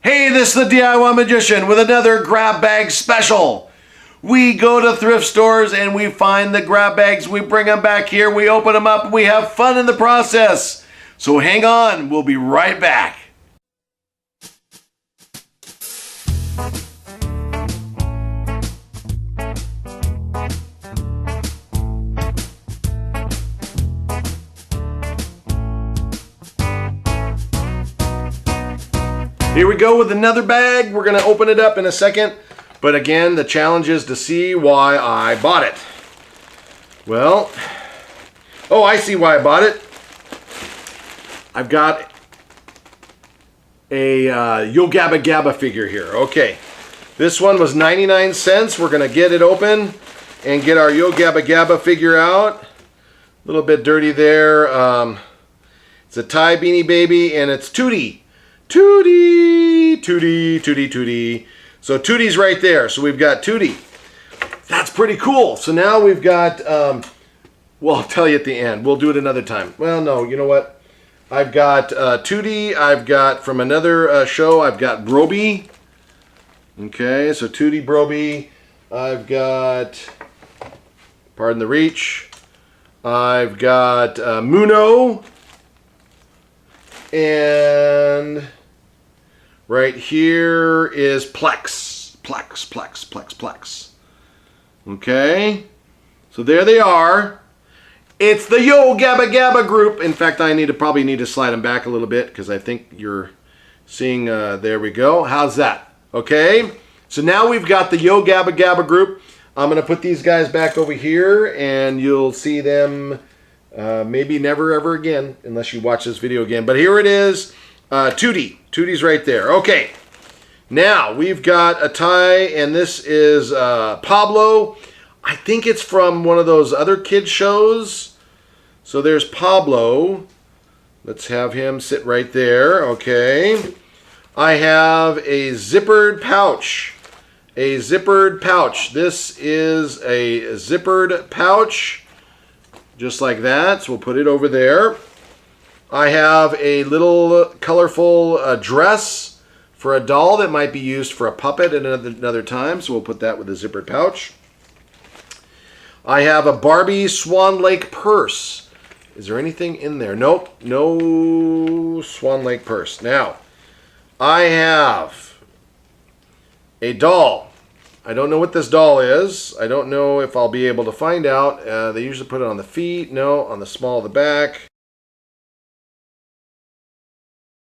Hey, this is the DIY Magician with another grab bag special. We go to thrift stores and we find the grab bags, we bring them back here, we open them up, and we have fun in the process. So hang on, we'll be right back. Here we go with another bag. We're gonna open it up in a second. But again, the challenge is to see why I bought it. Well, oh, I see why I bought it. I've got a Gabba figure here. Okay, this one was 99 cents. We're gonna get it open and get our Gabba figure out. A little bit dirty there. It's a Thai Beanie Baby and it's TooDee. TooDee. So TooDee's right there. So we've got TooDee. That's pretty cool. So now we've got, well, I'll tell you at the end. We'll do it another time. Well, no, you know what? I've got TooDee. I've got, from another show, I've got Broby. Okay, so TooDee, Broby. I've got, pardon the reach, I've got Muno. And right here is Plex. Okay. So there they are. It's the Gabba group. In fact, I probably need to slide them back a little bit because I think you're seeing, there we go. How's that? Okay. So now we've got the Gabba group. I'm going to put these guys back over here and you'll see them maybe never ever again unless you watch this video again. But here it is. TooDee. TooDee's right there. Okay. Now we've got a Thai, and this is Pablo. I think it's from one of those other kids shows. So there's Pablo. Let's have him sit right there. Okay. I have a zippered pouch. A zippered pouch. This is a zippered pouch. Just like that. So we'll put it over there. I have a little colorful dress for a doll that might be used for a puppet at another time. So we'll put that with a zippered pouch. I have a Barbie Swan Lake purse. Is there anything in there? Nope. No Swan Lake purse. Now, I have a doll. I don't know what this doll is. I don't know if I'll be able to find out. They usually put it on the feet. No, on the small of the back.